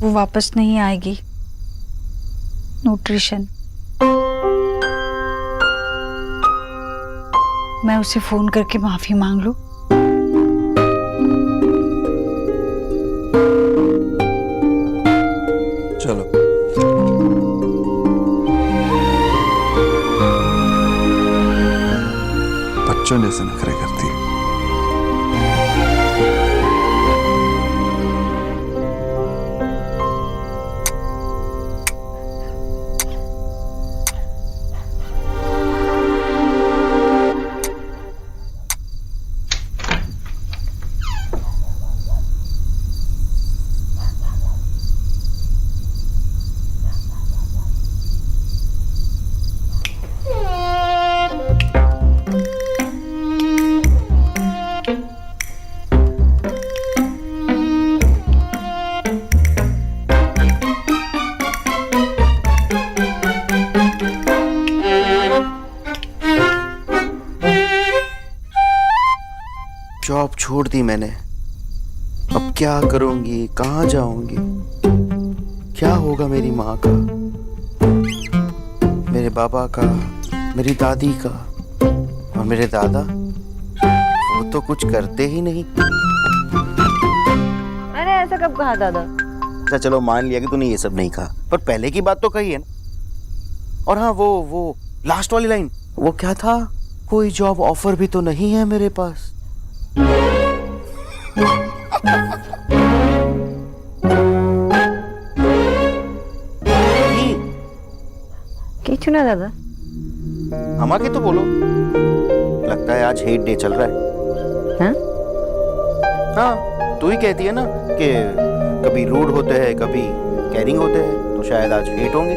वो वापस नहीं आएगी। न्यूट्रिशन। मैं उसे फोन करके माफी मांग लूं? चलो। बच्चों जैसे नखरे करती है। जॉब छोड़ दी मैंने। अब क्या करूंगी, कहाँ जाऊंगी, क्या होगा मेरी माँ का, मेरे बाबा का, मेरी दादी का, और मेरे दादा? वो तो कुछ करते ही नहीं। मैंने ऐसा कब कहा दादा? अच्छा चलो मान लिया कि तूने ये सब नहीं कहा, पर पहले की बात तो कही है ना। और हाँ वो लास्ट वाली लाइन, वो क्या था? कोई जॉब ऑफर भी तो नहीं है मेरे पास। चुना दादा? हम आके तो बोलो। लगता है आज हेट डे चल रहा है। हाँ? हाँ, तू ही कहती है ना कि कभी रूड होते हैं, कभी कैरिंग होते हैं, तो शायद आज हेट होंगे।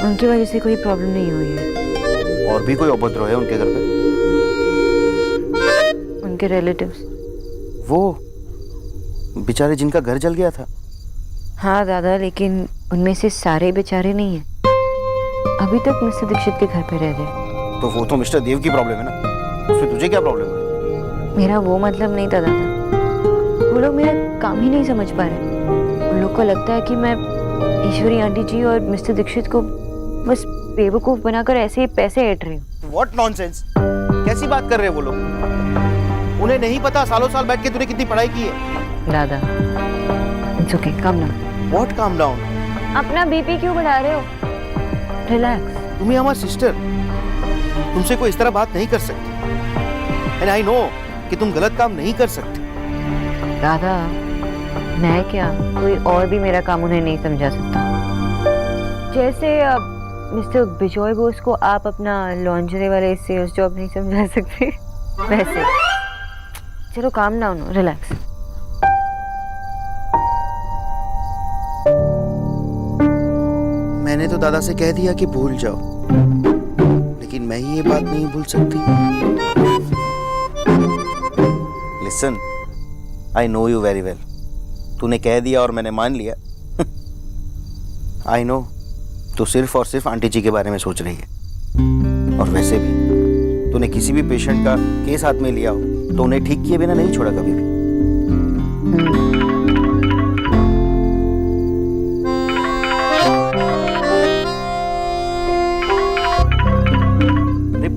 उनकी वजह से कोई प्रॉब्लम नहीं हुई है। और भी कोई उपद्रव है उनके घर पे? उनके रिलेटिव्स। वो बेचारे जिनका घर जल गया था। हाँ दादा, लेकिन उनमें से सारे बेचारे नहीं हैं। अभी तक मिस्टर दीक्षित के घर पे रह रहे। तो वो तो मिस्टर देव की प्रॉब्लम है ना, उसमें तुझे क्या प्रॉब्लम है? मेरा वो मतलब नहीं था दादा। वो लोग मेरा काम ही नहीं समझ पा रहे। उन लोग को लगता है कि मैं ईश्वरी आंटी जी और मिस्टर दीक्षित को बस बेवकूफ बनाकर ऐसे ही पैसे ऐंठ रही हूँ। What nonsense! कैसी बात कर रहे हैं वो लोग? उन्हें नहीं पता सालों साल बैठ के तूने कितनी पढ़ाई की है। दादा, it's okay, calm down. What calm down? अपना बीपी क्यों बढ़ा रहे हो? रिलैक्स। तुम्हें हमारी सिस्टर, तुमसे कोई इस तरह बात नहीं कर सकती। एंड आई नो कि तुम गलत काम नहीं कर सकती। दादा, मैं क्या, कोई और भी मेरा काम उन्हें नहीं समझा सकता। जैसे मिस्टर बिजॉय बोस को आप अपना लॉन्जरी वाले सेल्स जॉब नहीं समझा सकते, वैसे। चलो काम डाउन, रिलैक्स। मैंने तो दादा से कह दिया कि भूल जाओ, लेकिन मैं ही ये बात नहीं भूल सकती। Listen, I know you very well. तूने कह दिया और मैंने मान लिया। आई नो तू सिर्फ और सिर्फ आंटी जी के बारे में सोच रही है। और वैसे भी तूने किसी भी पेशेंट का केस हाथ में लिया हो तो उन्हें ठीक किए बिना नहीं छोड़ा कभी भी।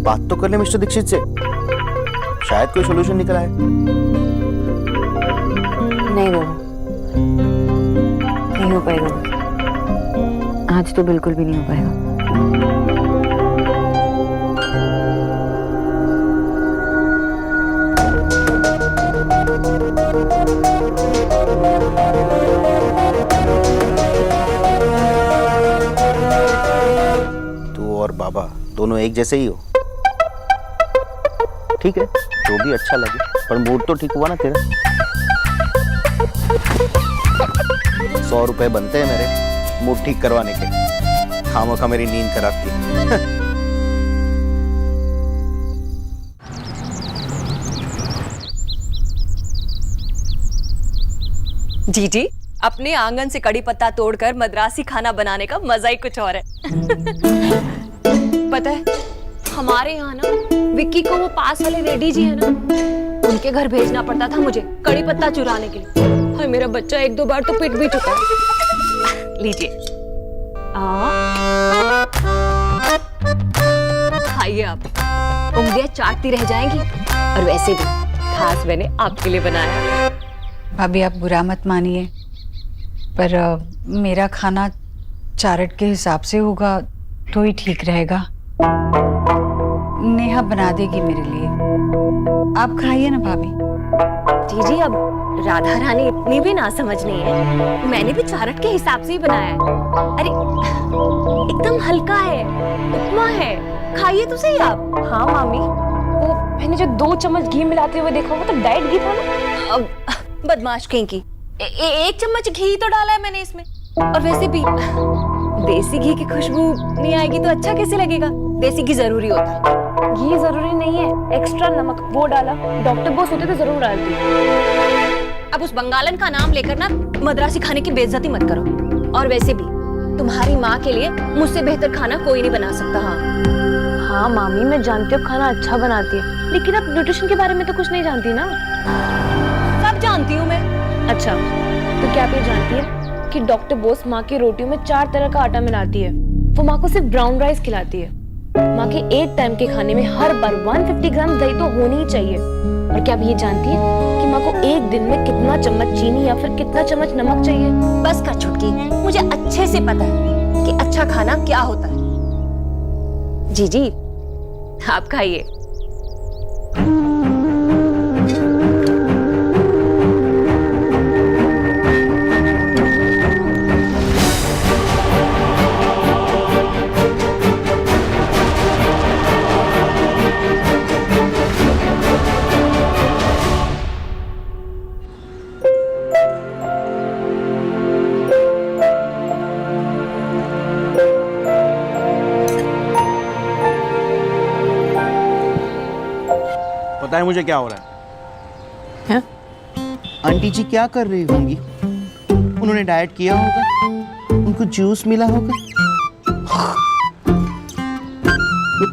बात तो कर ले मिस्टर दीक्षित से, शायद कोई सॉल्यूशन निकल आए। नहीं दादा, नहीं हो पाएगा। आज तो बिल्कुल भी नहीं हो पाएगा। तू और बाबा दोनों एक जैसे ही हो। ठीक है, जो भी अच्छा लगे, पर मूड तो ठीक हुआ ना तेरा। 100 रुपए बनते हैं मेरे मूड ठीक करवाने के। खामोखा मेरी नींद खराब की। जीजी, अपने आंगन से कड़ी पत्ता तोड़कर मद्रासी खाना बनाने का मजा ही कुछ और है। पता है, हमारे यहाँ ना विक्की को वो पास वाले रेड्डी जी है ना, उनके घर भेजना पड़ता था मुझे कड़ी पत्ता चुराने के लिए। और मेरा बच्चा एक दो बार तो पिट भी चुका है। लीजिए। खाइए आप, उंगलियां चाटती रह जाएंगी। और वैसे भी खास मैंने आपके लिए बनाया। भाभी आप बुरा मत मानिए, पर मेरा खाना चार्ट के हिसाब से होगा तो ही ठीक रहेगा। नेहा बना देगी मेरे लिए, आप खाइए ना भाभी। जी अब राधा रानी इतनी भी ना समझ नहीं है, मैंने भी चार्ट के हिसाब से ही बनाया है। अरे एकदम हल्का है, उपमा है, खाइए तो सही आप। हाँ मामी, वो मैंने जो 2 चम्मच घी मिलाते हुए देखा वो तो डाइट घी था ना। बदमाश कहीं की। एक चम्मच घी तो डाला है मैंने इसमें। और वैसे भी देसी घी की खुशबू नहीं आएगी तो अच्छा कैसे लगेगा? देसी घी जरूरी होता है। घी जरूरी नहीं है, एक्स्ट्रा नमक वो डाला। डॉक्टर बॉस होते तो जरूर डालती। अब उस बंगालन का नाम लेकर ना मद्रासी खाने की बेइज्जती मत करो। और वैसे भी तुम्हारी माँ के लिए मुझसे बेहतर खाना कोई नहीं बना सकता। हाँ मामी, मैं जानती हूँ खाना अच्छा बनाती है, लेकिन आप न्यूट्रिशन के बारे में तो कुछ नहीं जानती ना। सब जानती हूँ मैं। अच्छा, तो क्या आप ये जानती है कि डॉक्टर बोस माँ की रोटियों में 4 तरह का आटा मिलाती है। वो माँ को सिर्फ ब्राउन राइस खिलाती है। माँ के एक टाइम के खाने में हर बार 150 ग्राम दही तो होनी ही चाहिए। और क्या आप ये जानती है कि माँ को एक दिन में कितना चम्मच चीनी या फिर कितना चम्मच नमक चाहिए? बस कर छुटकी, मुझे अच्छे से पता है कि अच्छा खाना क्या होता है। जी आप खाइए। पता है मुझे क्या हो रहा है? आंटी जी क्या कर रही होंगी? उन्होंने डाइट किया होगा, उनको जूस मिला होगा।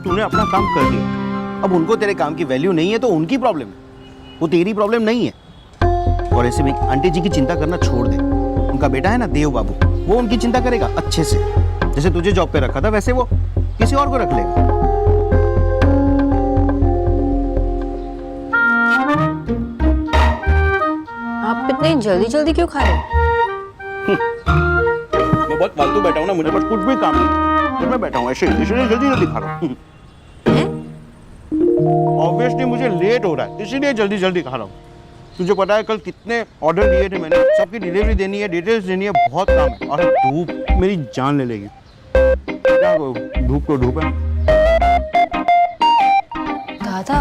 तूने अपना काम कर लिया, अब उनको तेरे काम की वैल्यू नहीं है तो उनकी प्रॉब्लम है, वो तेरी प्रॉब्लम नहीं है। और ऐसे भी आंटी जी की चिंता करना छोड़ दे। उनका बेटा है ना देव बाबू, वो उनकी चिंता करेगा अच्छे से। जैसे तुझे जॉब पे रखा था वैसे वो किसी और को रख लेगा। आप इतने जल्दी जल्दी क्यों खा रहे हो? मैं बहुत फालतू बैठा हूँ ना, मुझे बस कुछ भी काम नहीं, तो मैं बैठा हूँ ऐसे, इसलिए जल्दी जल्दी खा रहा हूँ। ऑब्वियसली मुझे लेट हो रहा है, इसीलिए जल्दी जल्दी खा रहा हूँ। तुझे पता है कल कितने ऑर्डर दिए थे मैंने, सबकी डिलीवरी देनी है, डिटेल्स देनी है, बहुत काम है। और धूप मेरी जान ले लेगी। क्या धूप तो धूप है। दादा,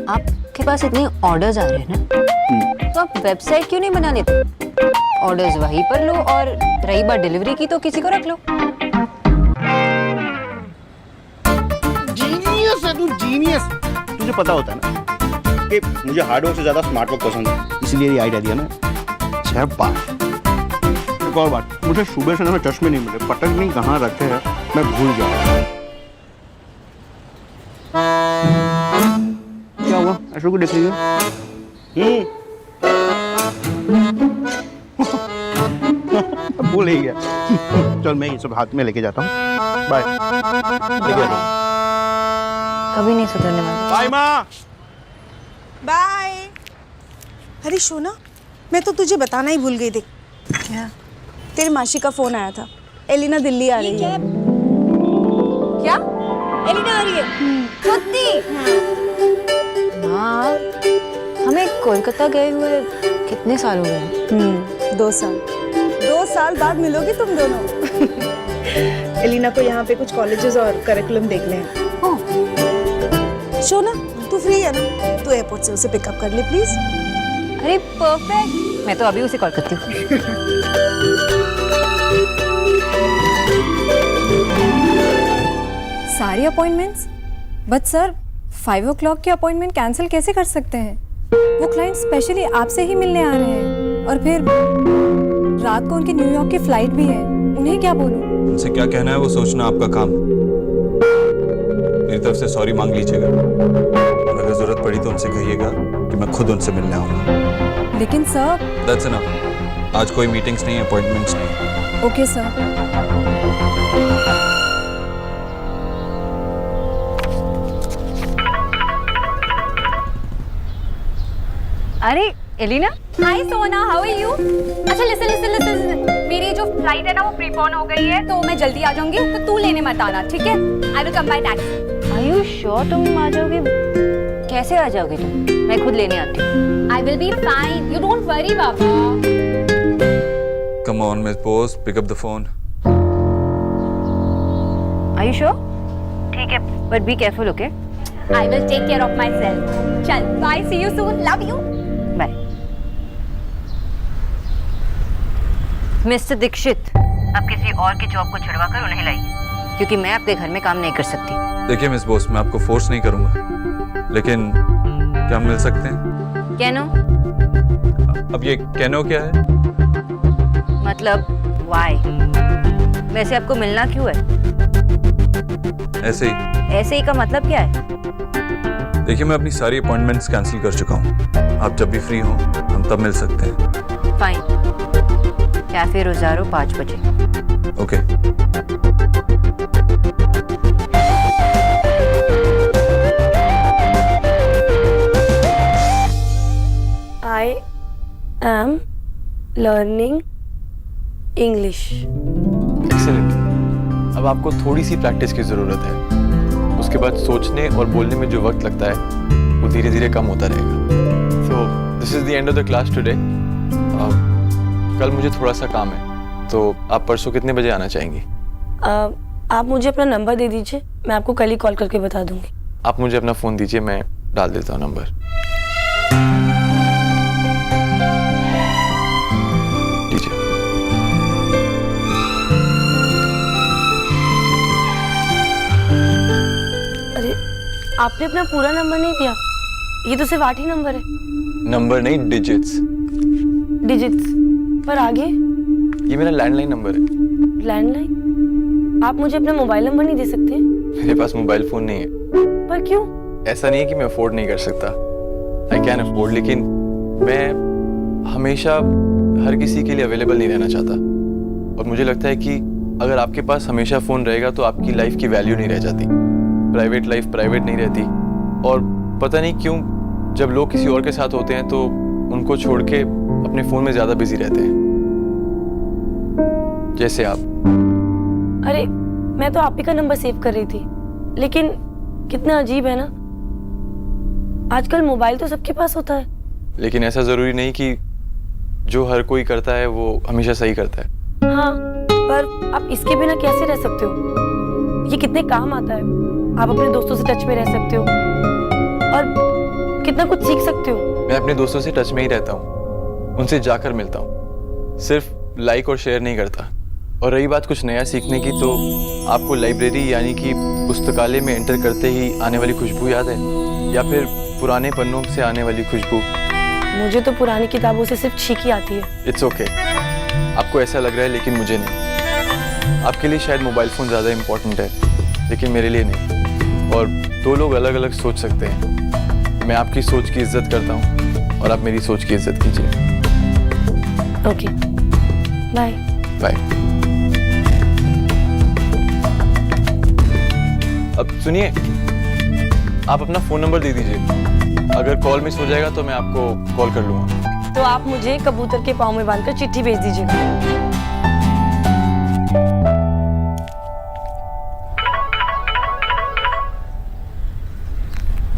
आपके पास इतने ऑर्डर्स आ रहे हैं ना, तो आप वेबसाइट क्यों नहीं बना लेते? ऑर्डर्स वहीं पर लो, और रही बात डिलीवरी की तो किसी को रख लो। जीनियस है तू, जीनियस। तुझे पता होता है ना कि मुझे हार्ड वर्क से ज्यादा स्मार्ट वर्क पसंद है, इसलिए ये आइडिया दिया ना। एक और बात, मुझे सुबह से ना चश्मे नहीं मिले, पटक नहीं कहाँ रखे हैं मैं भूल गया। क्या हुआ, ऐसे को देख रही है? भूल ही गया। चल मैं ये सब हाथ में लेके जाता हूँ। बाय। कभी नहीं सुधरने वाला। बाय माँ। बाय। अरे सोना, मैं तो तुझे बताना ही भूल गई थी। क्या? तेरी मासी का फोन आया था, एलिना दिल्ली आ रही है। क्या? एलिना आ रही है? हाँ, हमें कोलकाता गए हुए कितने साल हो गए? 2 साल। 2 साल बाद मिलोगी तुम दोनों। एलिना को यहाँ पे कुछ कॉलेजेस और करिकुलम देखने हैं। सोना, तू फ्री है ना? तू एयरपोर्ट से उसे पिकअप कर ले प्लीज। अरे परफेक्ट, मैं तो अभी उसे कॉल करती हूँ। सारी अपॉइंटमेंट्स? बट सर 5 o'clock की अपॉइंटमेंट कैंसिल कैसे कर सकते हैं? वो क्लाइंट स्पेशली आपसे ही मिलने आ रहे हैं, और फिर रात को उनकी न्यूयॉर्क की फ्लाइट भी है। उन्हें क्या बोलूं? उनसे क्या कहना है वो सोचना आपका काम। मेरी तरफ से सॉरी मांग लीजिएगा, और अगर जरूरत पड़ी तो उनसे कहिएगा कि मैं खुद उनसे मिलने आऊंगा। लेकिन सर। That's enough. आज कोई मीटिंग्स नहीं, अपॉइंटमेंट्स नहीं। Okay sir. अरे एलिना, हाय सोना, हाउ आर यू? अच्छा लिसन लिसन लिसन, मेरी जो फ्लाइट है ना वो प्रीपोन हो गई है, तो मैं जल्दी आ जाऊंगी, तो तू लेने मत आना, ठीक है? I will come by taxi. Are you sure तुम आ जाओगे? कैसे आ जाओगे तुम? मैं खुद लेने आती हूँ। I will be fine, you don't worry बाबा। Come on miss Bose, pick up the phone. Are you sure? ठीक है, but be careful, okay? I will take care of myself. चल bye, see you soon, love you. Bye. Mister Dikshit, अब किसी और की job को छुड़वा कर उन्हें लाइए, क्योंकि मैं आपके घर में काम नहीं कर सकती। देखिए मिस बोस, मैं आपको फोर्स नहीं करूंगा, लेकिन क्या हम मिल सकते हैं? कैनो? अब ये कैनो क्या है? मतलब वाई? वैसे आपको मिलना क्यों है? ऐसे ही। ऐसे ही का मतलब क्या है? देखिए मैं अपनी सारी अपॉइंटमेंट्स कैंसिल कर चुका हूँ। आप जब भी फ्री हो हम तब मिल सकते हैं। फाइन, कैफे रोजारो 5 बजे। Okay. I am learning English. Excellent. अब आपको थोड़ी सी प्रैक्टिस की ज़रूरत है। उसके बाद सोचने और बोलने में जो वक्त लगता है वो धीरे धीरे कम होता रहेगा। So this is the end of the class today. कल मुझे थोड़ा सा काम है, तो आप परसों कितने बजे आना चाहेंगी? आप मुझे अपना नंबर दे दीजिए, मैं आपको कल ही कॉल करके बता दूंगी। आप मुझे अपना फ़ोन दीजिए, मैं डाल देता हूँ नंबर। लीजिए। अरे आपने अपना पूरा नंबर नहीं दिया, ये तो सिर्फ 8 ही नंबर है। नंबर नहीं, डिजिट्स। डिजिट्स पर आगे? ये मेरा लैंडलाइन नंबर है। लैंडलाइन? आप मुझे अपना मोबाइल नंबर नहीं दे सकते? मेरे पास मोबाइल फ़ोन नहीं है। पर क्यों? ऐसा नहीं है कि मैं अफोर्ड नहीं कर सकता, आई कैन अफोर्ड, लेकिन मैं हमेशा हर किसी के लिए अवेलेबल नहीं रहना चाहता। और मुझे लगता है कि अगर आपके पास हमेशा फ़ोन रहेगा तो आपकी लाइफ की वैल्यू नहीं रह जाती, प्राइवेट लाइफ प्राइवेट नहीं रहती। और पता नहीं क्यों जब लोग किसी और के साथ होते हैं तो उनको छोड़ के अपने फ़ोन में ज़्यादा बिजी रहते हैं, जैसे आप। अरे मैं तो आप ही का नंबर सेव कर रही थी, लेकिन कितना अजीब है ना, आजकल मोबाइल तो सबके पास होता है। लेकिन ऐसा ज़रूरी नहीं कि जो हर कोई करता है वो हमेशा सही करता है। हाँ, पर आप इसके बिना कैसे रह सकते हो? ये कितने काम आता है। आप अपने दोस्तों से टच में रह सकते हो और कितना कुछ सीख सकते हो। मैं अपने दोस्तों से टच में ही रहता हूँ, उनसे जाकर मिलता हूँ, सिर्फ लाइक और शेयर नहीं करता। और रही बात कुछ नया सीखने की, तो आपको लाइब्रेरी यानी कि पुस्तकालय में एंटर करते ही आने वाली खुशबू याद है, या फिर पुराने पन्नों से आने वाली खुशबू? मुझे तो पुरानी किताबों से सिर्फ छींक ही आती है। इट्स ओके, आपको ऐसा लग रहा है लेकिन मुझे नहीं। आपके लिए शायद मोबाइल फ़ोन ज़्यादा इम्पोर्टेंट है, लेकिन मेरे लिए नहीं। और 2 लोग अलग अलग सोच सकते हैं। मैं आपकी सोच की इज्जत करता हूँ और आप मेरी सोच की इज्जत कीजिए। Okay, bye. बाय। अब सुनिए, आप अपना फ़ोन नंबर दे दीजिए, अगर कॉल मिस हो जाएगा तो मैं आपको कॉल कर लूँगा। तो आप मुझे कबूतर के पाँव में बांधकर चिट्ठी भेज दीजिएगा।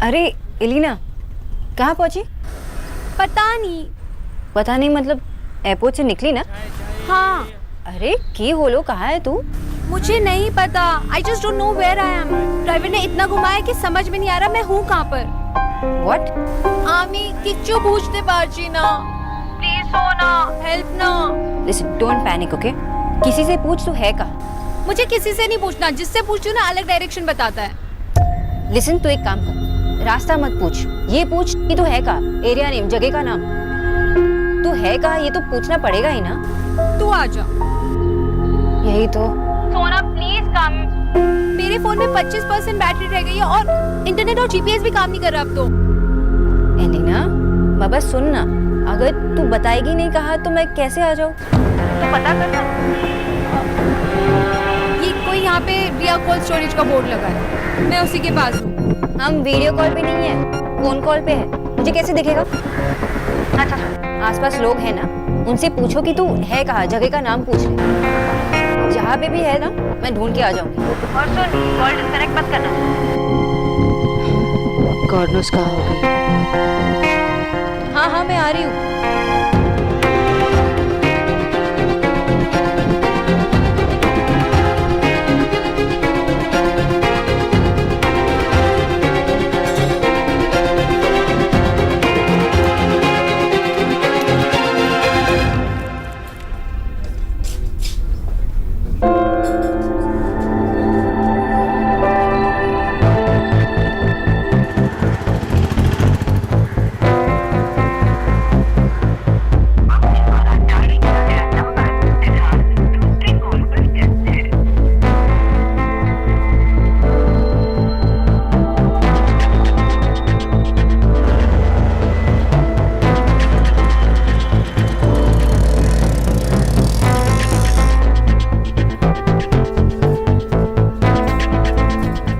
अरे एलिना, कहाँ पहुंची? पता नहीं। पता नहीं मतलब एयरपोर्ट से निकली ना? हाँ। अरे की होलो, कहाँ है तू? मुझे नहीं पता, I just don't know where I am. Driver ने इतना घुमाया कि समझ में नहीं आ रहा मैं हूँ कहाँ पर। What? आमी किच्चू पूछते पारची ना, प्लीज सोना हेल्प ना। Listen, don't panic, okay? किसी से पूछ तू है कहाँ? मुझे किसी से नहीं पूछना, जिससे पूछती हूँ ना अलग डायरेक्शन बताता है। Listen, तू एक काम कर, रास्ता मत पूछ, ये पूछ कि तू है कहाँ, एरिया नेम, जगह का नाम। तू है कहाँ ये तो पूछना पड़ेगा ही ना। तू आ जा। यही तो। सोना प्लीज कम। मेरे फोन में 25% बैटरी रह गई है और इंटरनेट और जीपीएस भी काम नहीं कर रहा अब तो। एलिना, बाबा सुन ना, अगर तू बताएगी नहीं कहा तो मैं कैसे आ जाऊँ? तो पता करना। ये कोई यहाँ पे रिया कोल्ड स्टोरेज का बोर्ड लगा है, मैं उसी के पास हूँ। हम वीडियो कॉल पे नहीं है, फोन कॉल पे है, मुझे कैसे दिखेगा? अच्छा आसपास लोग हैं ना, उनसे पूछो कि तू है कहाँ, जगह का नाम पूछ ले। जहाँ पे भी है ना मैं ढूंढ के आ जाऊंगी। और सुन, कॉल डिस्कनेक्ट मत करना। गॉड नोस कहाँ हो गई। हाँ मैं आ रही हूँ।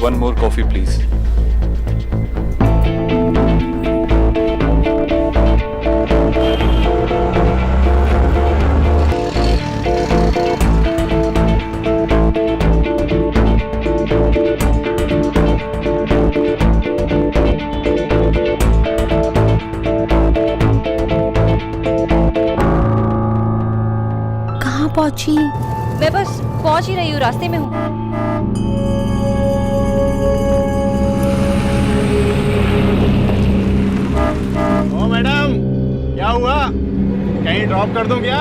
One more coffee, please. कहाँ पहुंची? मैं बस पहुंच ही रही हूँ, रास्ते में हूँ। मैडम क्या हुआ, कहीं ड्रॉप कर दूं क्या?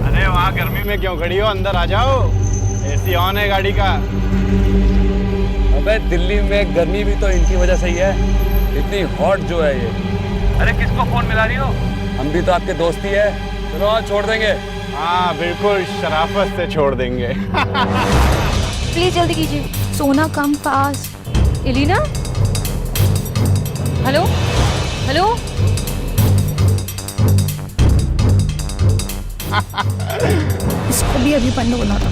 अरे वहाँ गर्मी में क्यों खड़ी हो, अंदर आ जाओ, एसी ऑन है गाड़ी का। अबे दिल्ली में गर्मी भी तो इनकी वजह से ही है, इतनी हॉट जो है ये। अरे किसको फोन मिला रही हो? हम भी तो आपके दोस्त ही है, चलो आज छोड़ देंगे। हाँ बिल्कुल, शराफत से छोड़ देंगे। प्लीज जल्दी कीजिए। Sona come fast. Elina, hello hello. इसको भी अभी बंद होना था।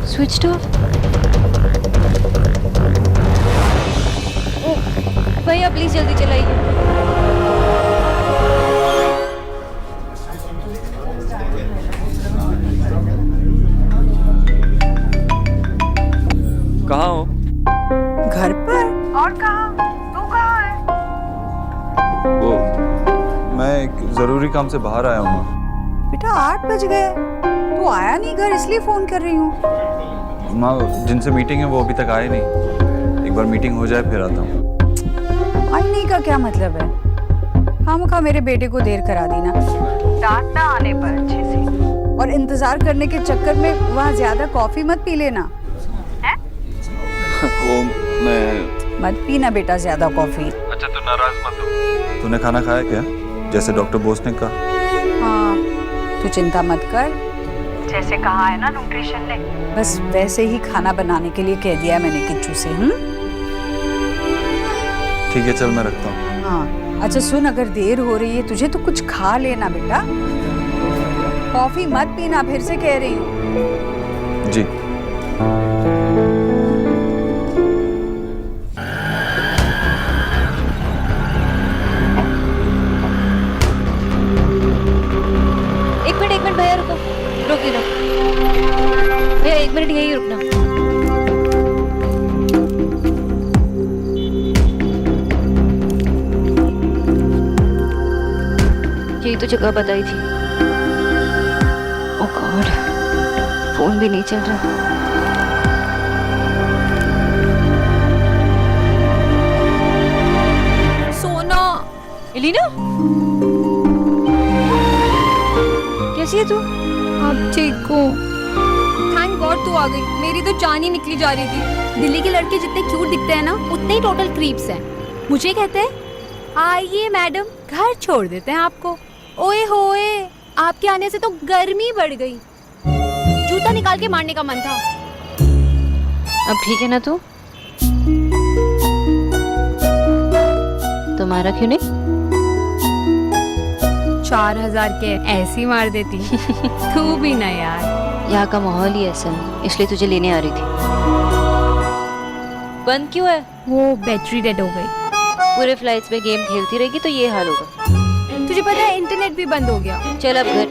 Switched off. भैया प्लीज जल्दी चलाइए। कहाँ हो? घर पर। और कहाँ? तू कहाँ है? वो मैं एक जरूरी काम से बाहर आया हूँ। बेटा 8 बज गए, तू आया नहीं घर, इसलिए फोन कर रही हूँ। माँ जिनसे मीटिंग है वो अभी तक आए नहीं, एक बार मीटिंग हो जाए फिर आता हूँ। आई नहीं का क्या मतलब है? खामखा मेरे बेटे को देर करा दी ना, डांटना आने पर अच्छे से, और इंतजार करने के चक्कर में वहाँ ज्यादा कॉफी मत पी लेना है? वो मैं मत पीना बेटा ज्यादा कॉफी। अच्छा तू नाराज मत हो। तूने खाना खाया क्या, जैसे डॉक्टर बोस ने कहा? हाँ तू चिंता मत कर, जैसे कहा है ना न्यूट्रिशन ने, बस वैसे ही खाना बनाने के लिए कह दिया है मैंने किच्चू से। ठीक है चल मैं रखता हूँ। हाँ अच्छा सुन, अगर देर हो रही है तुझे तो कुछ खा लेना बेटा, कॉफी मत पीना, फिर से कह रही हूँ। जी। एक मिनट भैया रुको, रुकिए भैया, 1 मिनट यही रुकना। यही तो जगह बताई थी। ओह गॉड, फोन भी नहीं चल रहा। सोना। एलिना, कैसी है तू? आप ठीक हो? थैंक गॉड तू आ गई, मेरी तो जान ही निकली जा रही थी। दिल्ली के लड़के जितने क्यूट दिखते हैं ना, उतने ही टोटल क्रीप्स हैं। मुझे कहते हैं आइए मैडम, घर छोड़ देते हैं आपको। ओए होए, आपके आने से तो गर्मी बढ़ गई, जूता निकाल के मारने का मन था। अब ठीक है ना तू? तुम्हारा क्यों नहीं? 4000 के ऐसे ही मार देती। तू भी ना यार। यहाँ का माहौल ही ऐसा है, इसलिए तुझे लेने आ रही थी। बंद क्यों है? वो बैटरी डेड हो गई। पूरे फ्लाइट्स में गेम खेलती रहेगी तो ये हाल होगा। तुझे पता है इंटरनेट भी बंद हो गया। चल अब घर।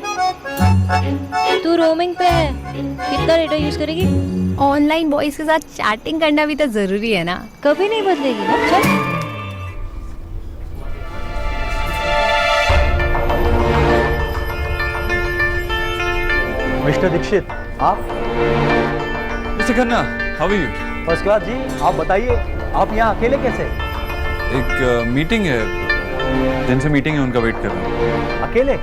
तू रोमिंग पे है, कितना डेटा यूज करेगी? ऑनलाइन बॉयज के साथ चैटिंग करना भी तो जरूरी है ना। कभी नहीं बदलेगी ना। चल। मिस्टर दीक्षित, आप? Mister Khanna, how are you? First class जी। आप बताइए, आप यहाँ अकेले कैसे? एक मीटिंग है, जिनसे मीटिंग है उनका वेट कर रहा हूँ। अकेले?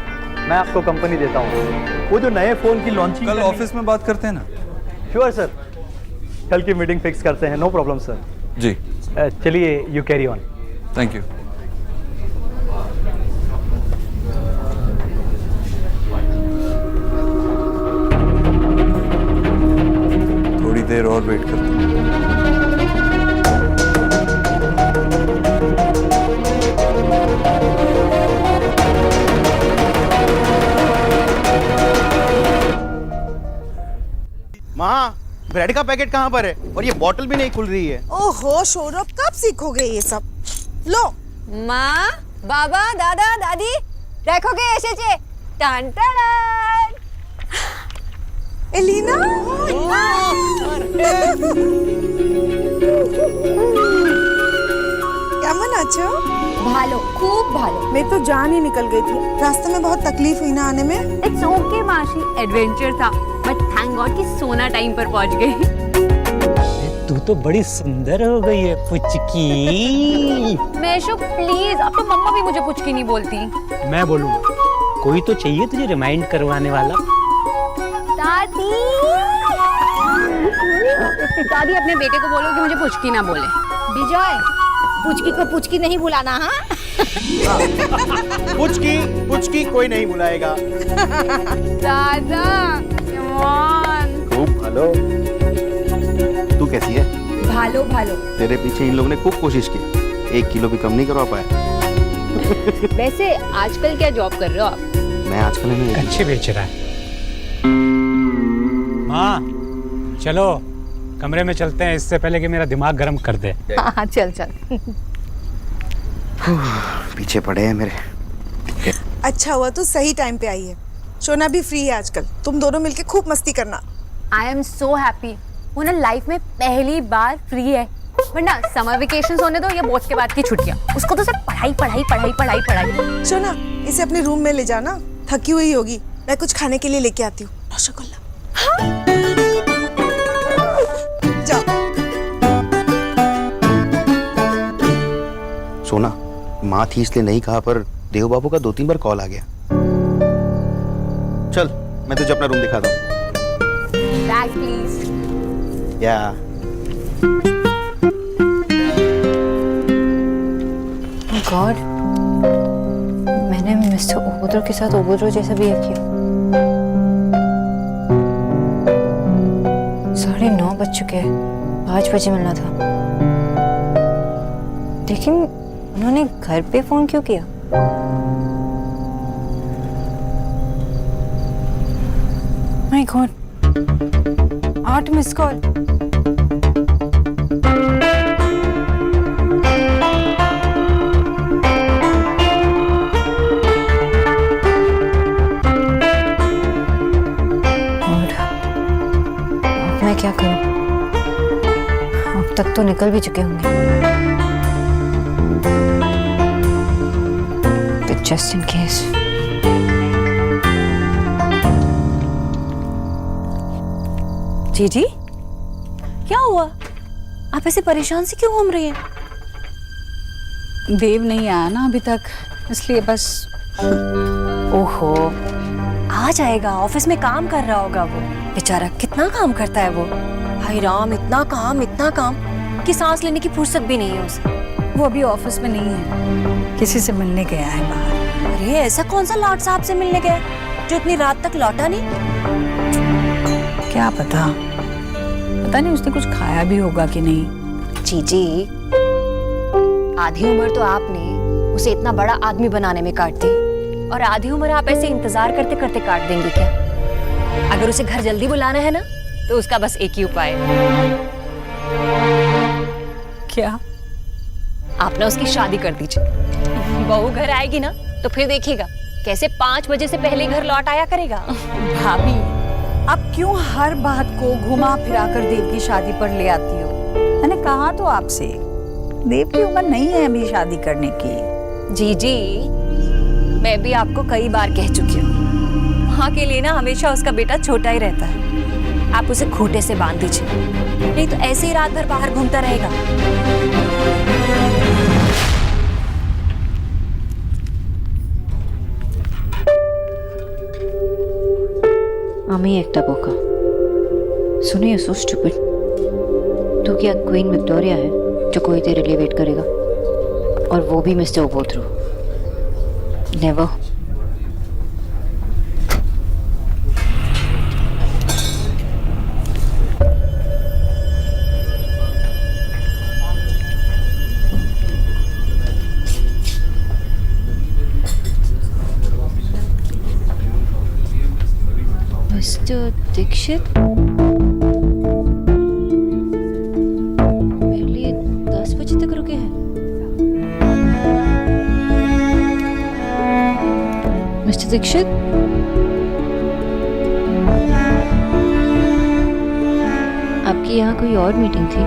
मैं आपको कंपनी देता हूँ। वो जो नए फोन की लॉन्चिंग कल ऑफिस में बात करते हैं ना? श्योर सर, कल की मीटिंग फिक्स करते हैं। No problem sir. जी। चलिए, you carry on. Thank you. थोड़ी देर और वेट करता हूँ। माँ, ब्रेड का पैकेट कहाँ पर है? और ये बॉटल भी नहीं खुल रही है। ओहो सौरभ, कब सीखोगे ये सब? लो। माँ, बाबा, दादा, दादी, रखोगे ऐसे चे? टान टान। एलिना। কেমন আছো? भालो, खूब भालो। मैं तो जान ही निकल गई थी। रास्ते में बहुत तकलीफ हुई ना आने में। इट्स ओके माशी, एडवेंचर था, बट थैंक गॉड कि सोना टाइम पर पहुंच गई। तू तो बड़ी सुंदर हो गई है पुचकी। मैशो प्लीज, अब तो मम्मा भी मुझे पुचकी नहीं बोलती। मैं बोलूंगा, कोई तो चाहिए तुझे रिमाइंड करवाने वाला। दादी। दादी अपने बेटे को बोलो कि मुझे पुचकी ना बोले। विजय, पुचकी को पुचकी नहीं बुलाना। हाँ, पुचकी कोई नहीं बुलाएगा। दादा, come on। खूब भालो। तू कैसी है? भालो भालो। तेरे पीछे इन लोगों ने खूब कोशिश की, 1 किलो भी कम नहीं करवा पाए। वैसे आजकल क्या जॉब कर रहे हो आप? मैं आजकल है ना अच्छे बेच रहा है। माँ, चलो कमरे में चलते हैं, इससे पहले कि मेरा दिमाग गर्म कर दे। हाँ, चल चल। पीछे पड़े हैं मेरे। अच्छा हुआ तू सही टाइम पे आई है। शोना भी फ्री है आजकल, तुम दोनों मिलके खूब मस्ती करना। I am so happy. वो ना लाइफ में पहली बार फ्री है, वरना समर वेकेशंस होने दो या बोर्ड के बाद की छुट्टियां, उसको तो सिर्फ पढ़ाई पढ़ाई पढ़ाई पढ़ाई पढ़ाई। शोना, इसे अपने रूम में ले जाना, थकी हुई होगी। मैं कुछ खाने के लिए लेके आती हूँ। रसगुल्ला। हाँ? जाओ। सोना, माँ थी इसलिए नहीं कहा, पर देव बाबू का 2-3 बार कॉल आ गया। चल, मैं तुझे अपना रूम दिखा दूँ। Bag please. या गॉड, मैंने मिस्टर ओबोद्रो के साथ ओबोद्रो जैसा बिहेव किया। 9:30 बज चुके हैं, 5 बजे मिलना था। लेकिन उन्होंने घर पे फोन क्यों किया? My God, 8 miss call. मैं क्या करूं? अब तक तो निकल भी चुके होंगे। तो जस्ट इन केस। जीजी, क्या हुआ? आप ऐसे परेशान से क्यों घूम रही हैं? देव नहीं आया ना अभी तक, इसलिए बस। ओहो, आ जाएगा। ऑफिस में काम कर रहा होगा वो। बेचारा कितना काम करता है वो। हाय राम, इतना काम कि सांस लेने की फुर्सत भी नहीं है उसे। वो अभी ऑफिस में नहीं है, किसी से मिलने गया है बाहर। अरे ऐसा कौन सा लॉर्ड साहब से मिलने गया जो इतनी रात तक लौटा नहीं? क्या पता, पता नहीं उसने कुछ खाया भी होगा कि नहीं। जीजी, आधी उम्र तो आपने उसे इतना बड़ा आदमी बनाने में काट दी, और आधी उम्र आप ऐसे इंतजार करते करते काट देंगे क्या? अगर उसे घर जल्दी बुलाना है ना, तो उसका बस एक ही उपाय है। क्या? आप ना उसकी शादी कर दीजिए। बहू घर आएगी ना, तो फिर देखिएगा कैसे 5 बजे से पहले घर लौट आया करेगा। भाभी, आप क्यों हर बात को घुमा फिरा कर देव की शादी पर ले आती हो? मैंने कहा तो आपसे, देव की उम्र नहीं है अभी शादी करने की। जीजी, मैं भी आपको कई बार कह चुकी हूँ, माँ के लिए ना हमेशा उसका बेटा छोटा ही रहता है। आप उसे खूंटे से बांध दीजिए, नहीं तो ऐसे ही रात भर बाहर घूमता रहेगा। আমি একটা বোকা। सुनिए, सो स्टूपिड। तू क्या क्वीन विक्टोरिया है जो कोई तेरे लिए वेट करेगा? और वो भी मिस्टर ओबोथ्रो? नेवर। मिस्टर दीक्षित, मेरे लिए 10 बजे तक रुके हैं। मिस्टर दीक्षित, आपकी यहाँ कोई और मीटिंग थी?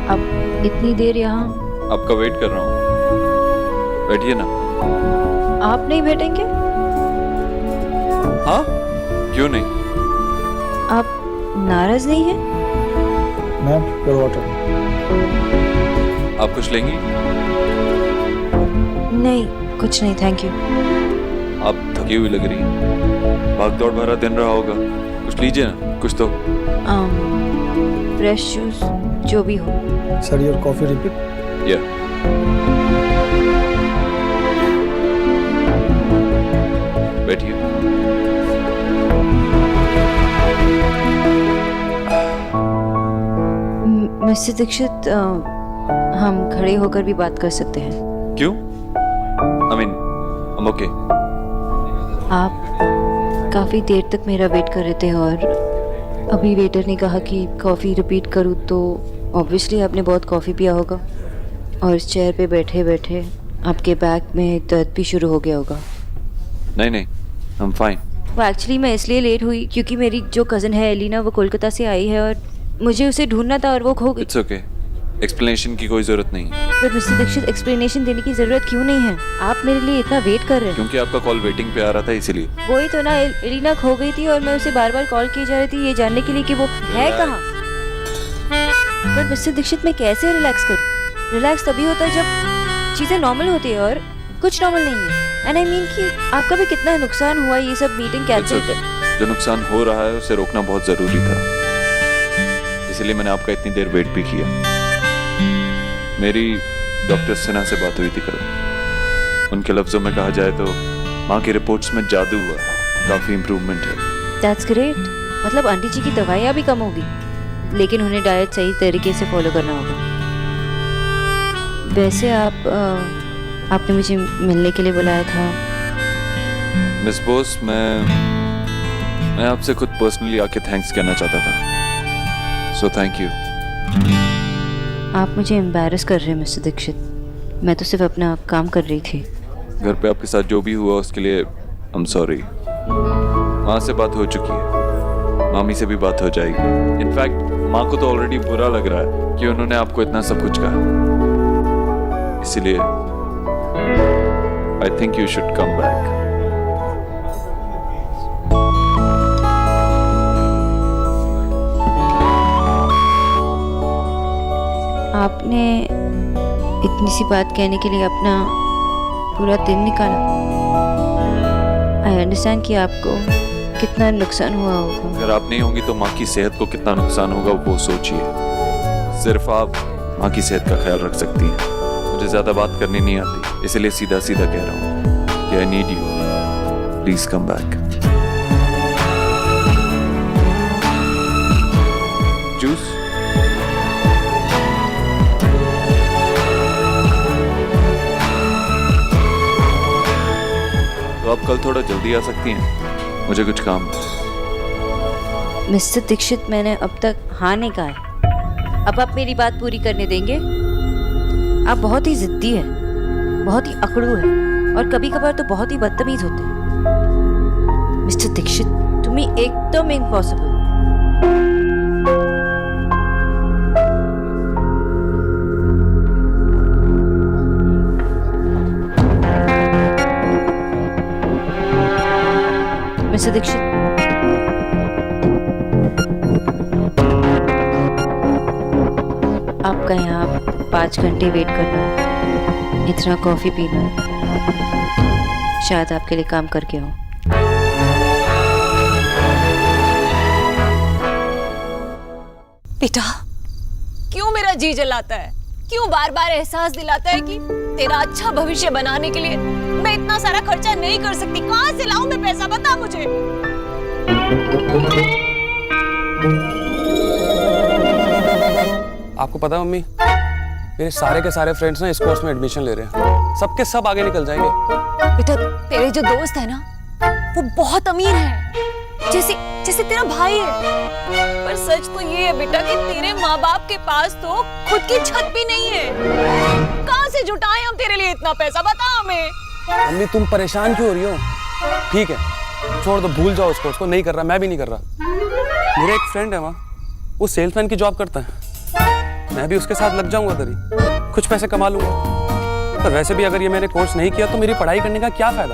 आप इतनी देर यहाँ? आपका वेट कर रहा हूँ, बैठिए ना। आप नहीं बैठेंगे? हाँ, क्यों नहीं? आप नाराज नहीं हैं? Ma'am, your water. आप कुछ लेंगी? नहीं, कुछ नहीं, थैंक यू। आप थकी हुई लग रही हैं, भाग दौड़ भरा दिन रहा होगा, कुछ लीजिए ना, कुछ तो। फ्रेश जूस जो भी हो। Sir, your coffee repeat. या बैठिए। मिस्टर दीक्षित, हम खड़े होकर भी बात कर सकते हैं। क्यों? I mean, I'm okay। आप काफ़ी देर तक मेरा वेट कर रहे थे और अभी वेटर ने कहा कि कॉफ़ी रिपीट करूँ, तो ऑब्वियसली आपने बहुत कॉफ़ी पिया होगा और इस चेयर पे बैठे बैठे आपके बैक में दर्द भी शुरू हो गया होगा। नहीं नहीं, I'm fine। वो एक्चुअली मैं इसलिए लेट हुई क्योंकि मेरी जो कज़न है एलिना, वो कोलकाता से आई है और मुझे उसे ढूंढना था और वो खो गई। इट्स ओके, एक्सप्लेनेशन की कोई जरूरत नहीं है। पर मिस्टर दीक्षित, एक्सप्लेनेशन देने की जरूरत क्यों नहीं है? आप मेरे लिए इतना वेट कर रहे हैं। क्योंकि आपका कॉल वेटिंग पे आ रहा था, इसीलिए। वही तो ना, एलिना खो गई थी और मैं उसे बार बार कॉल की जा रही थी ये जानने के लिए कि वो है कहाँ। पर मिस्टर दीक्षित, मैं कैसे रिलैक्स करूँ? रिलैक्स तभी होता है जब चीज़ें नॉर्मल होती है और कुछ नॉर्मल नहीं है। एंड आई मीन कि आपका भी कितना नुकसान हुआ ये सब मीटिंग कैंसिल कर। जो नुकसान हो रहा है उसे रोकना बहुत जरूरी था, इसलिए मैंने आपका इतनी देर वेट भी किया। मेरी डॉक्टर सिन्हा से बात हुई थी कल। उनके लफ्जों में कहा जाए तो माँ की रिपोर्ट्स में जादू हुआ, काफी इम्प्रूवमेंट है। That's great. मतलब आंटी जी की दवाइयाँ भी कम होगी, लेकिन उन्हें डाइट सही तरीके से फॉलो करना होगा। वैसे आपने मुझे मिलने के लिए बुलाया था। मिस बोस, मैं आपसे खुद पर्सनली आके थैंक्स कहना चाहता था, सो थैंक यू। आप मुझे एम्बैरस कर रहे हैं मिस्टर दीक्षित। मैं तो सिर्फ अपना काम कर रही थी। घर पे आपके साथ जो भी हुआ उसके लिए आई एम सॉरी। माँ से बात हो चुकी है, मामी से भी बात हो जाएगी। इनफैक्ट माँ को तो ऑलरेडी बुरा लग रहा है कि उन्होंने आपको इतना सब कुछ कहा, इसीलिए I think you should come back. आपने इतनी सी बात कहने के लिए अपना पूरा दिन निकाला। आई अंडरस्टैंड कि आपको कितना नुकसान हुआ होगा। अगर आप नहीं होंगी तो माँ की सेहत को कितना नुकसान होगा वो सोचिए। सिर्फ आप माँ की सेहत का ख्याल रख सकती हैं। मुझे ज़्यादा बात करनी नहीं आती, इसलिए सीधा सीधा कह रहा हूँ कि I need you, please come back. Juice आप कल थोड़ा जल्दी आ सकती हैं? मुझे कुछ काम है। मिस्टर दीक्षित, मैंने अब तक हाँ नहीं कहा है। अब आप मेरी बात पूरी करने देंगे? आप बहुत ही जिद्दी है, बहुत ही अकड़ू है और कभी कभार तो बहुत ही बदतमीज होते हैं। मिस्टर दीक्षित, तुम्हें एकदम इम्पॉसिबल। मिस्टर दीक्षित, आपका यहाँ 5 घंटे वेट करना, इतना कॉफी पीना, शायद आपके लिए काम करके हो। बेटा, क्यों मेरा जी जलाता है? क्यों बार बार एहसास दिलाता है कि तेरा अच्छा भविष्य बनाने के लिए मैं इतना सारा खर्चा नहीं कर सकती? कहाँ से लाऊं मैं पैसा, बता मुझे। आपको पता है मम्मी, मेरे सारे के सारे फ्रेंड्स ना इस कोर्स में एडमिशन ले रहे हैं। सबके सब आगे निकल जाएंगे। बेटा, तेरे जो दोस्त है ना, वो बहुत अमीर हैं, जैसे जैसे तेरा भाई है। पर सच तो ये है बेटा कि तेरे माँ बाप के पास तो खुद की छत भी नहीं है। कहाँ से जुटाएं हम तेरे लिए इतना पैसा, बता हमें। मम्मी तुम परेशान क्यों हो रही हो? ठीक है, छोड़ दो, भूल जाओ उसको। उसको नहीं कर रहा, मैं भी नहीं कर रहा। मेरा एक फ्रेंड है वहाँ, वो सेल्समैन की जॉब करता है। मैं भी उसके साथ लग जाऊंगा तभी, कुछ पैसे कमा लूंगा। पर वैसे भी अगर ये मैंने कोर्स नहीं किया तो मेरी पढ़ाई करने का क्या फायदा?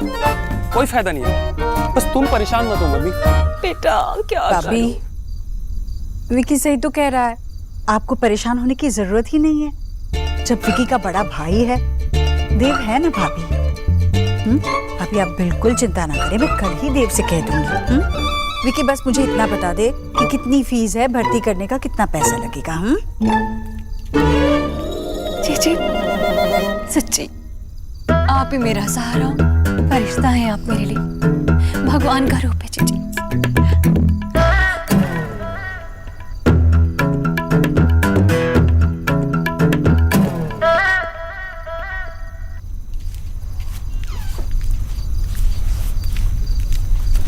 कोई फायदा नहीं है। बस तुम परेशान मत हो मम्मी। बेटा क्या भाभी, विकी सही तो कह रहा है, आपको परेशान होने की जरूरत ही नहीं है। जब विकी का बड़ा भाई है, देव है ना भाभी। भाभी आप बिल्कुल चिंता ना करें, मैं कल ही देव से कह दूंगी। विकी बस मुझे इतना बता दे कि कितनी फीस है, भर्ती करने का कितना पैसा लगेगा। जी सच्ची आप ही मेरा सहारा, फरिश्ता है आप मेरे लिए, भगवान का रूप है जी।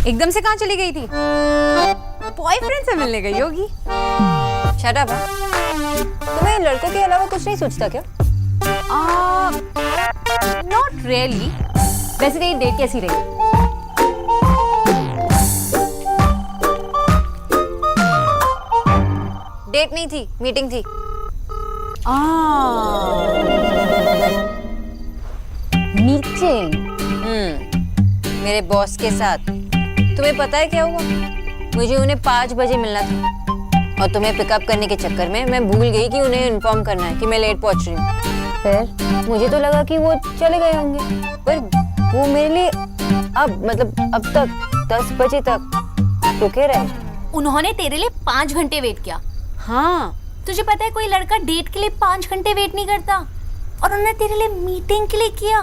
एकदम से कहाँ चली गई थी? बॉयफ्रेंड से मिलने गई होगी। Shut up. तुम्हें लड़कों के अलावा कुछ नहीं सोचता क्या? Not really. वैसे तेरी डेट कैसी रही? डेट नहीं थी, मीटिंग थी। मीटिंग? मेरे बॉस के साथ। तुम्हें पता है क्या हुआ? मुझे उन्हें 5 बजे मिलना था और तुम्हें पिकअप करने के चक्कर में मैं भूल गई कि उन्हें इन्फॉर्म करना है कि मैं लेट पहुंच रही हूँ। फिर मुझे तो लगा कि वो चले गए होंगे, पर वो मेरे लिए अब तक 10 बजे तक रुके रहे। उन्होंने तेरे लिए 5 घंटे वेट किया? हाँ। तुझे पता है कोई लड़का डेट के लिए 5 घंटे वेट नहीं करता, और उन्होंने तेरे लिए मीटिंग के लिए किया।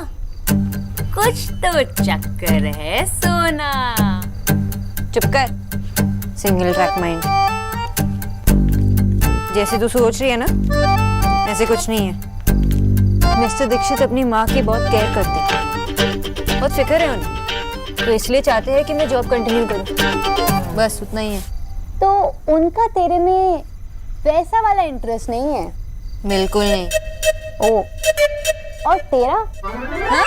कुछ तो चक्कर है सोना। चुप कर, सिंगल ट्रैक माइंड। जैसे तू सोच रही है ना, ऐसे कुछ नहीं है। मिस्टर दीक्षित अपनी माँ की बहुत केयर करते हैं, बहुत फिक्र है उन्हें, तो इसलिए चाहते हैं कि मैं जॉब कंटिन्यू करूँ। बस उतना ही है। तो उनका तेरे में वैसा वाला इंटरेस्ट नहीं है? बिल्कुल नहीं। ओ, और तेरा? हाँ?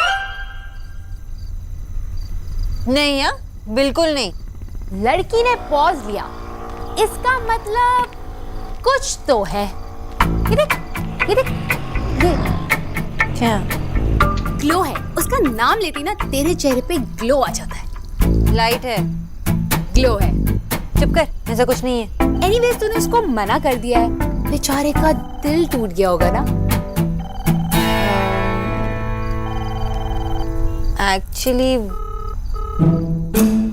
नहीं यार, बिल्कुल नहीं। लड़की ने पॉज लिया, इसका मतलब कुछ तो है। ये देख, ये देख, ये क्या? ग्लो है। उसका नाम लेती ना तेरे चेहरे पे ग्लो आ जाता है। लाइट है। ग्लो है। चुप कर, ऐसा कुछ नहीं है। एनीवेज तूने उसको मना कर दिया है, बेचारे का दिल टूट गया होगा ना? एक्चुअली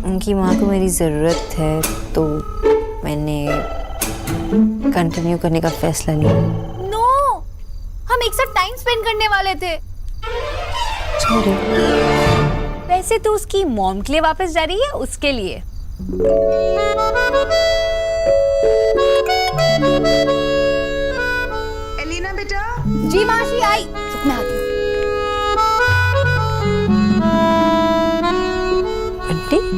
उनकी माँ को मेरी ज़रूरत है, तो मैंने कंटिन्यू करने का फैसला लिया। नो, हम एक साथ टाइम स्पेंड करने वाले थे। छोड़ो। वैसे तो उसकी मॉम के लिए वापस जा रही है, उसके लिए। एलिना बेटा। जी मासी आई। रुक, मैं आती हूँ। माँ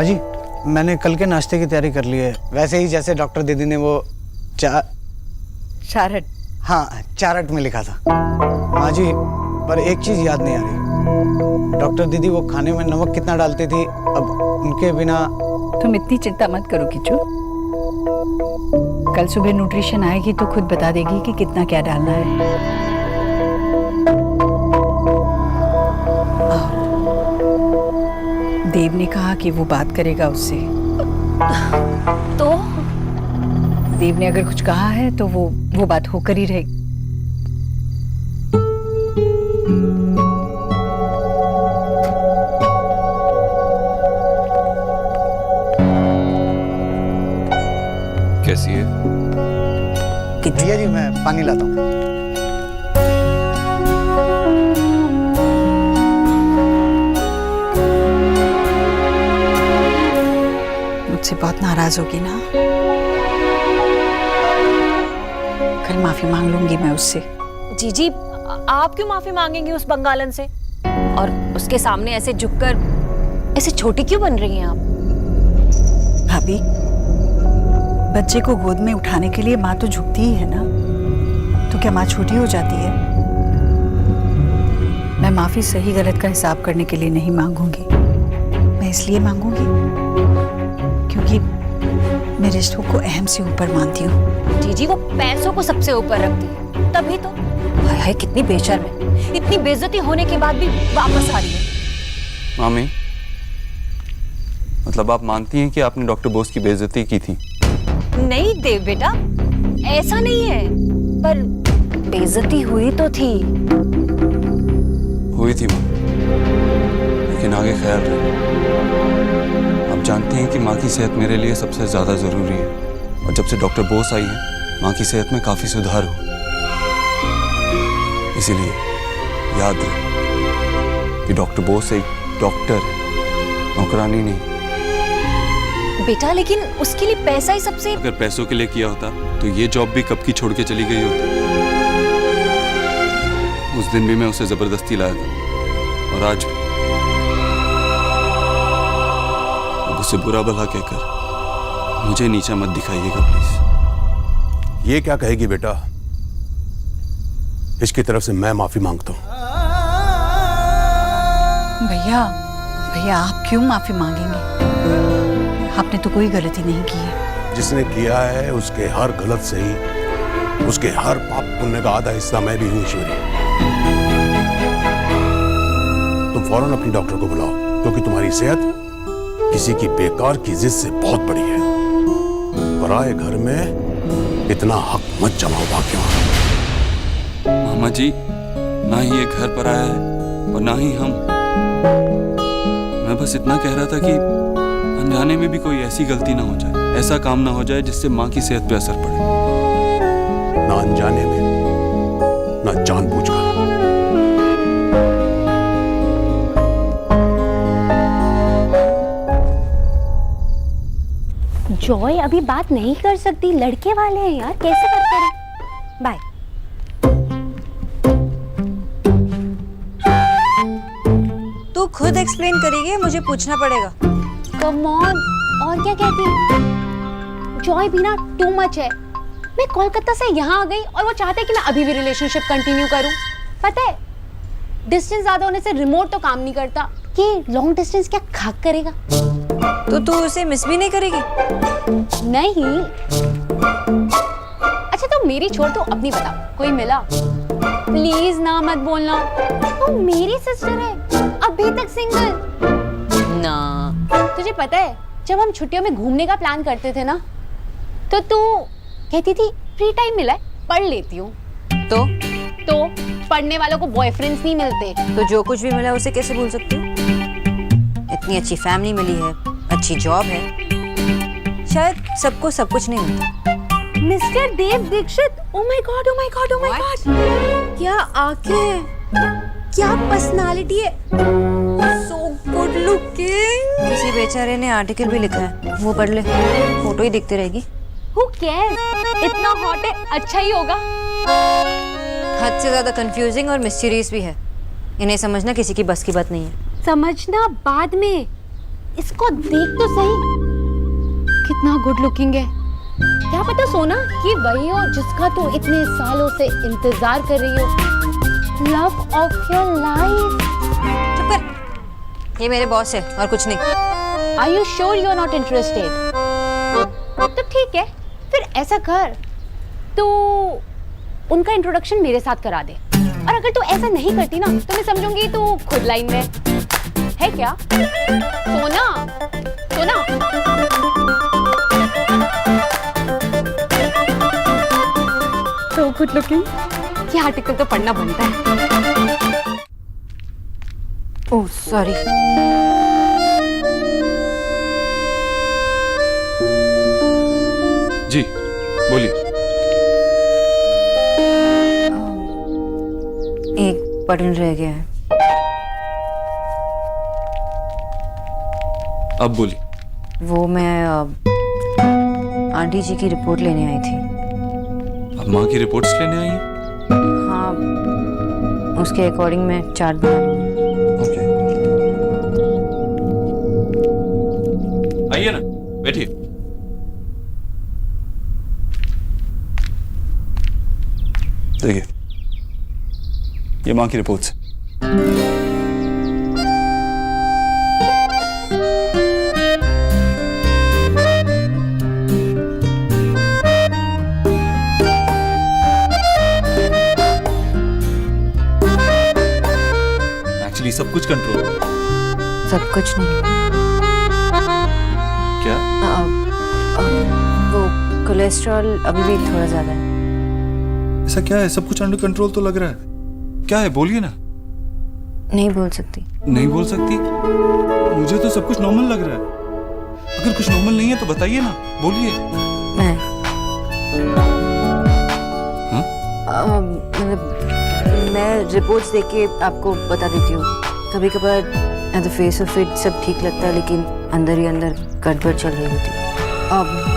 जी, मैंने कल के नाश्ते की तैयारी कर ली है, वैसे ही जैसे डॉक्टर दीदी ने वो चारट। हाँ, चारट में लिखा था। माँ जी, पर एक चीज याद नहीं आ रही। डॉक्टर दीदी वो खाने में नमक कितना डालती थी, अब उनके बिना। तुम इतनी चिंता मत करो किचू, कल सुबह न्यूट्रिशन आएगी तो खुद बता देगी कि कितना क्या डालना है। देव ने कहा कि वो बात करेगा उससे। तो देव ने अगर कुछ कहा है तो वो बात होकर ही रहेगी। कैसी है? भैया जी, मैं पानी लाता हूँ। मुझसे बहुत नाराज होगी ना? कल माफी मांग लूंगी मैं उससे। जीजी, आप क्यों माफी मांगेंगी उस बंगालन से? और उसके सामने ऐसे झुककर ऐसे छोटी क्यों बन रही हैं आप? भाभी, बच्चे को गोद में उठाने के लिए माँ तो झुकती ही है ना, तो क्या माँ छोटी हो जाती है? मैं माफी सही गलत का हिसाब करने के लिए नहीं मांगूंगी, मैं इसलिए मांगूंगी क्योंकि मैं रिश्तों को अहम से ऊपर मानती हूँ। जीजी, वो पैसों को सबसे ऊपर रखती है, तभी तो। हाय हाय, कितनी बेशर्म है, इतनी बेइज्जती होने के बाद भी वापस आ रही है। मामी, मतलब आप मानती हैं कि आपने डॉक्टर बोस की बेइज्जती की थी? नहीं देव बेटा, ऐसा नहीं है, पर बेइज्जती हुई तो थी। हुई थी माँ, लेकिन आगे ख्याल रहे। आप जानती हैं कि माँ की सेहत मेरे लिए सबसे ज्यादा जरूरी है, और जब से डॉक्टर बोस आई है माँ की सेहत में काफी सुधार हुआ। इसीलिए याद रहे कि डॉक्टर बोस एक डॉक्टर है, नौकरानी नहीं। बेटा, लेकिन उसके लिए पैसा ही सबसे। अगर पैसों के लिए किया होता तो ये जॉब भी कब की छोड़ के चली गई होती। उस दिन भी मैं उसे जबरदस्ती लाया था, और आज भी। अब उसे बुरा भला कहकर मुझे नीचा मत दिखाइएगा प्लीज। ये क्या कहेगी बेटा? इसकी तरफ से मैं माफी मांगता हूँ। भैया, भैया आप क्यों माफी मांगेंगे? आपने तो कोई गलती नहीं की है। जिसने किया है उसके हर गलत से ही उसके हर पाप पुण्य का आधा हिस्सा मैं भी हूँ ईश्वरी। तुम फौरन अपनी डॉक्टर को बुलाओ, क्योंकि तुम्हारी सेहत किसी की बेकार की जिद से बहुत बड़ी है। पराए घर में इतना हक मत जमाओ भाग्यवान। मामा जी, ना ही ये घर पर आया है और ना ही हम। मैं बस इतना कह रहा था कि अनजाने में भी कोई ऐसी गलती ना हो जाए, ऐसा काम ना हो जाए जिससे माँ की सेहत पे असर पड़े। ना अनजाने में, ना जानबूझकर। जॉय अभी बात नहीं कर सकती, लड़के वाले हैं यार, कैसे बात करें? बाय। तू खुद एक्सप्लेन करेगी, मुझे पूछना पड़ेगा। कम ऑन, और क्या कहती? जॉय भी ना टू मच है। मैं कोलकाता से यहाँ आ गई और वो चाहते हैं कि मैं अभी भी रिलेशनशिप कंटिन्यू करूं। पता है, डिस्टेंस ज्यादा होने से रिमोट तो काम नहीं करता। ये लॉन्ग डिस्टेंस क्या खाक करेगा? तो तू उसे मिस भी नहीं करेगी? नहीं। अच्छा तो मेरी छोड़, तो अपनी बता, कोई मिला? प्लीज ना मत बोलना, तू मेरी सिस्टर है, अभी तक सिंगल ना। तुझे पता है, जब हम छुट्टियों में घूमने का प्लान करते थे ना, तो तू कहती थी फ्री टाइम मिला है पढ़ लेती हूँ। तो पढ़ने वालों को बॉयफ्रेंड्स नहीं मिलते। तो जो कुछ भी मिला उसे कैसे भूल सकती हूँ? इतनी अच्छी फैमिली मिली है, अच्छी जॉब है, शायद सबको सब कुछ नहीं मिलता। Mister Dev Dikshit, oh my god, oh my god, oh my god. क्या आंखें, क्या पर्सनालिटी है, सो गुड लुकिंग। किसी बेचारे ने आर्टिकल भी लिखा है, वो पढ़ ले, फोटो ही दिखती रहेगी। Who cares? इतना हॉट है, अच्छा ही होगा। हद से ज्यादा कंफ्यूजिंग और मिस्टीरियस भी है। इन्हें समझना किसी की बस की बात नहीं है। समझना बाद में, इसको देख तो सही, कितना गुड लुकिंग है। क्या पता सोना ये वही हो जिसका तू इतने सालों से इंतजार कर रही हो। Love of your life. चुप कर, ये मेरे बॉस है और कुछ नहीं। Are you sure you are not interested? तो ठीक है, फिर ऐसा कर, तू उनका इंट्रोडक्शन मेरे साथ करा दे, और अगर तू ऐसा नहीं करती ना तो मैं समझूंगी तू खुद लाइन में है। क्या सोना, सोना तो गुड लुकिंग, ये आर्टिकल तो पढ़ना बनता है। Oh sorry. जी बोलिए। एक बटन रह गया है। अब बोलिए। वो मैं आंटी जी की रिपोर्ट लेने आई थी। अब माँ की रिपोर्ट्स लेने आई हैं? हाँ, उसके अकॉर्डिंग मैं चार्ट बना लूँगी। ओके, आइए ना, बैठिए। देखिए, ये माँ की रिपोर्ट्स। एक्चुअली सब कुछ कंट्रोल। सब कुछ नहीं। क्या? वो कोलेस्ट्रॉल अभी भी थोड़ा ज्यादा है। ऐसा क्या है? सब कुछ अंडर कंट्रोल तो लग रहा है। क्या है, बोलिए ना। नहीं बोल सकती। नहीं बोल सकती? मुझे तो सब कुछ नॉर्मल लग रहा है। अगर कुछ नॉर्मल नहीं है तो बताइए ना, बोलिए। मतलब मैं रिपोर्ट्स देख के आपको बता देती हूँ। कभी कभार at the face of it सब ठीक लगता है, लेकिन अंदर ही अंदर गड़बड़ चल रही होती है।